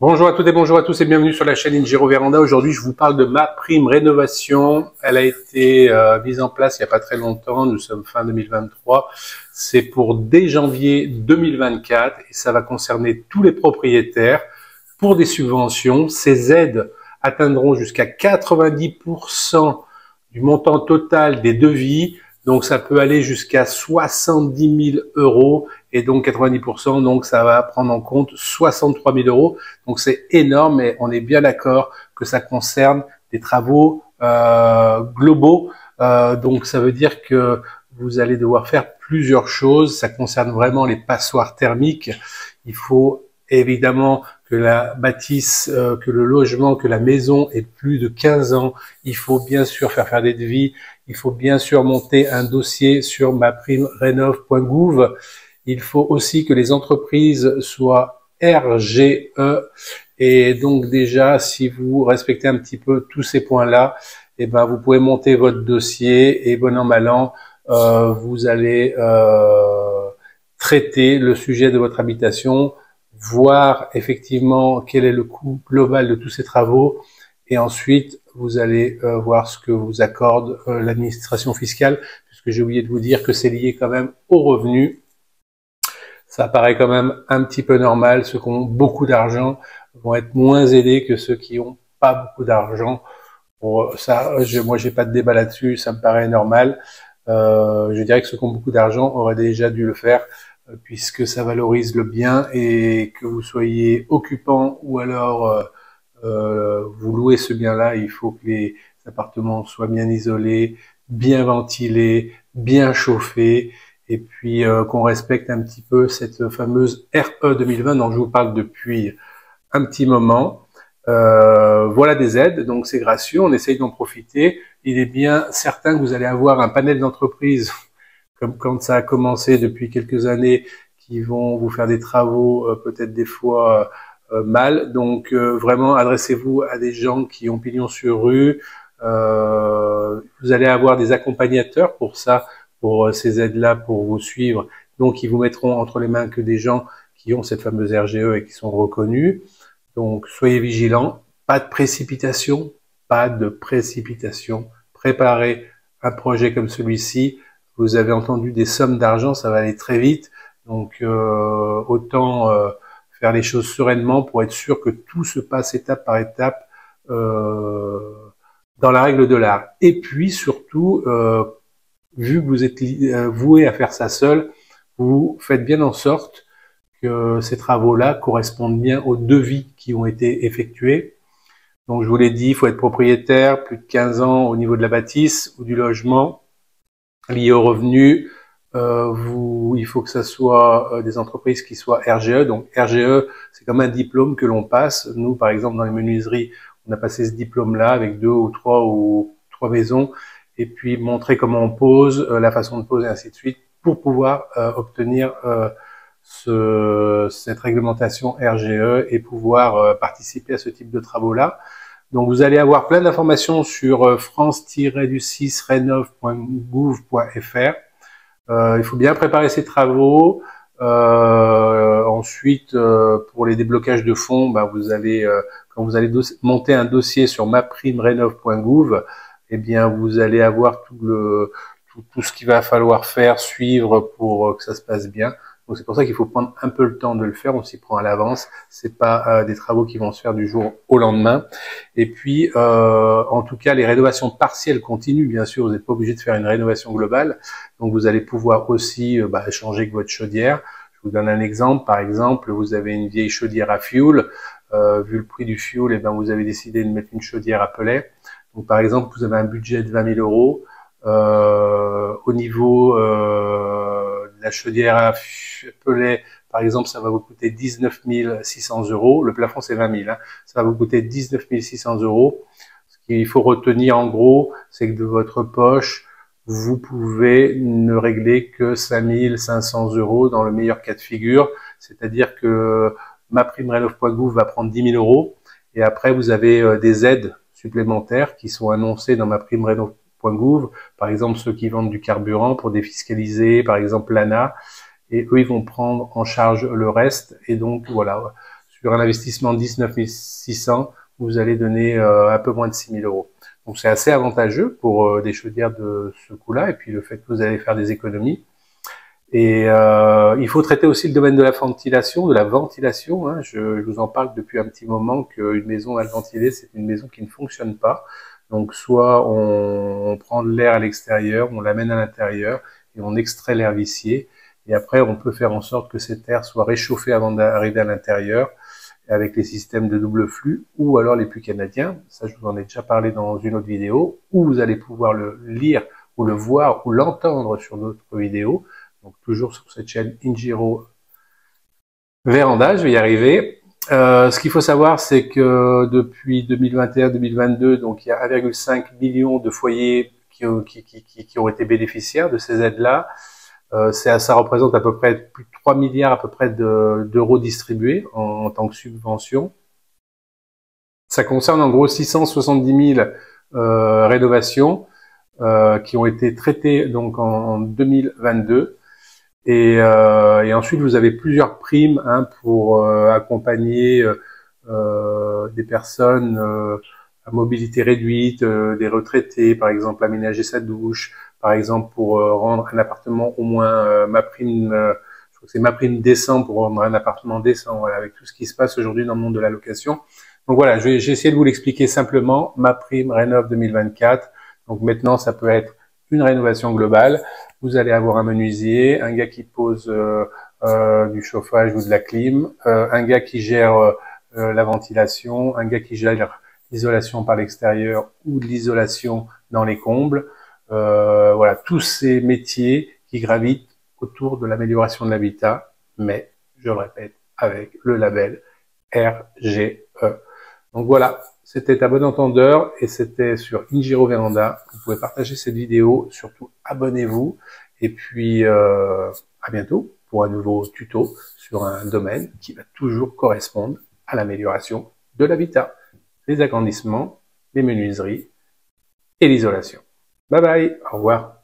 Bonjour à toutes et bonjour à tous et bienvenue sur la chaîne Ingiro Véranda. Aujourd'hui, je vous parle de ma prime rénovation. Elle a été mise en place il n'y a pas très longtemps. Nous sommes fin 2023. C'est pour dès janvier 2024 et ça va concerner tous les propriétaires pour des subventions. Ces aides atteindront jusqu'à 90% du montant total des devis. Donc, ça peut aller jusqu'à 70 000 euros et donc 90%, donc ça va prendre en compte 63 000 euros. Donc, c'est énorme et on est bien d'accord que ça concerne des travaux globaux. Donc, ça veut dire que vous allez devoir faire plusieurs choses. Ça concerne vraiment les passoires thermiques. Il faut évidemment que la bâtisse, que le logement, que la maison ait plus de 15 ans. Il faut bien sûr faire des devis. Il faut bien sûr monter un dossier sur maprimerenov.gouv. Il faut aussi que les entreprises soient RGE. Et donc déjà, si vous respectez un petit peu tous ces points-là, eh ben vous pouvez monter votre dossier et bon an mal an, vous allez traiter le sujet de votre habitation, voir effectivement quel est le coût global de tous ces travaux. Et ensuite, vous allez voir ce que vous accorde l'administration fiscale, puisque j'ai oublié de vous dire que c'est lié quand même aux revenus. Ça paraît quand même un petit peu normal. Ceux qui ont beaucoup d'argent vont être moins aidés que ceux qui n'ont pas beaucoup d'argent. Bon, ça, moi, j'ai pas de débat là-dessus. Ça me paraît normal. Je dirais que ceux qui ont beaucoup d'argent auraient déjà dû le faire, puisque ça valorise le bien et que vous soyez occupant ou alors vous louez ce bien-là, il faut que les appartements soient bien isolés, bien ventilés, bien chauffés, et puis qu'on respecte un petit peu cette fameuse RE 2020 dont je vous parle depuis un petit moment. Voilà des aides, donc c'est gracieux, on essaye d'en profiter. Il est bien certain que vous allez avoir un panel d'entreprises, comme quand ça a commencé depuis quelques années, qui vont vous faire des travaux, peut-être des fois mal. Donc vraiment, adressez-vous à des gens qui ont pignon sur rue. Vous allez avoir des accompagnateurs pour ça, pour ces aides-là, pour vous suivre. Donc, ils vous mettront entre les mains que des gens qui ont cette fameuse RGE et qui sont reconnus. Donc, soyez vigilants. Pas de précipitation. Pas de précipitation. Préparez un projet comme celui-ci. Vous avez entendu des sommes d'argent, ça va aller très vite. Donc, autant faire les choses sereinement pour être sûr que tout se passe étape par étape dans la règle de l'art. Et puis, surtout, vu que vous êtes voué à faire ça seul, vous faites bien en sorte que ces travaux-là correspondent bien aux devis qui ont été effectués. Donc, je vous l'ai dit, il faut être propriétaire, plus de 15 ans au niveau de la bâtisse ou du logement, lié aux revenus. Il faut que ça soit des entreprises qui soient RGE. Donc, RGE, c'est comme un diplôme que l'on passe. Nous, par exemple, dans les menuiseries, on a passé ce diplôme-là avec deux ou trois maisons, et puis montrer comment on pose, la façon de poser, ainsi de suite, pour pouvoir obtenir cette réglementation RGE et pouvoir participer à ce type de travaux-là. Donc, vous allez avoir plein d'informations sur france-renov.gouv.fr. Il faut bien préparer ces travaux. Ensuite, pour les déblocages de fonds, vous allez, quand vous allez monter un dossier sur maprimerenov.gouv, eh bien, vous allez avoir tout ce qu'il va falloir faire, suivre pour que ça se passe bien. Donc, c'est pour ça qu'il faut prendre un peu le temps de le faire. On s'y prend à l'avance. C'est pas des travaux qui vont se faire du jour au lendemain. Et puis, en tout cas, les rénovations partielles continuent. Bien sûr, vous n'êtes pas obligé de faire une rénovation globale. Donc, vous allez pouvoir aussi changer avec votre chaudière. Je vous donne un exemple. Par exemple, vous avez une vieille chaudière à fioul. Vu le prix du fioul, eh ben, vous avez décidé de mettre une chaudière à pellet. Donc, par exemple, vous avez un budget de 20 000 euros. Au niveau de la chaudière à pellet, par exemple, ça va vous coûter 19 600 euros. Le plafond, c'est 20 000. Hein. Ça va vous coûter 19 600 euros. Ce qu'il faut retenir, en gros, c'est que de votre poche, vous pouvez ne régler que 5 500 euros dans le meilleur cas de figure. C'est-à-dire que maprimerenov.gouv va prendre 10 000 euros. Et après, vous avez des aides supplémentaires qui sont annoncées dans maprimerenov.gouv .gouv, par exemple ceux qui vendent du carburant pour défiscaliser, par exemple l'ANA, et eux ils vont prendre en charge le reste, et donc voilà, sur un investissement de 19 600, vous allez donner un peu moins de 6 000 euros. Donc c'est assez avantageux pour des chaudières de ce coût-là, et puis le fait que vous allez faire des économies. Et il faut traiter aussi le domaine de la ventilation, hein. Je vous en parle depuis un petit moment qu'une maison mal ventilée, c'est une maison qui ne fonctionne pas. Donc soit on prend de l'air à l'extérieur, on l'amène à l'intérieur et on extrait l'air vicié. Et après, on peut faire en sorte que cet air soit réchauffé avant d'arriver à l'intérieur avec les systèmes de double flux ou alors les puits canadiens. Ça, je vous en ai déjà parlé dans une autre vidéo, où vous allez pouvoir le lire ou le voir ou l'entendre sur d'autres vidéos. Donc toujours sur cette chaîne Ingiro Véranda, je vais y arriver. Ce qu'il faut savoir, c'est que depuis 2021-2022, donc il y a 1,5 million de foyers qui ont été bénéficiaires de ces aides-là. Ça représente à peu près plus de 3 milliards à peu près d'euros distribués en tant que subvention. Ça concerne en gros 670 000 rénovations qui ont été traitées donc en 2022. Et ensuite, vous avez plusieurs primes pour accompagner des personnes à mobilité réduite, des retraités, par exemple, aménager sa douche, par exemple, pour rendre un appartement au moins ma prime, je crois que c'est ma prime décent pour rendre un appartement décent, voilà, avec tout ce qui se passe aujourd'hui dans le monde de la location. Donc voilà, j'ai essayé de vous l'expliquer simplement, ma prime Rénov 2024. Donc maintenant, ça peut être une rénovation globale. Vous allez avoir un menuisier, un gars qui pose du chauffage ou de la clim, un gars qui gère la ventilation, un gars qui gère l'isolation par l'extérieur ou de l'isolation dans les combles. Voilà, tous ces métiers qui gravitent autour de l'amélioration de l'habitat, mais, je le répète, avec le label RGE. Donc voilà, c'était à bon entendeur et c'était sur Ingiro Véranda. Vous pouvez partager cette vidéo, surtout abonnez-vous et puis à bientôt pour un nouveau tuto sur un domaine qui va toujours correspondre à l'amélioration de l'habitat, les agrandissements, les menuiseries et l'isolation. Bye bye, au revoir.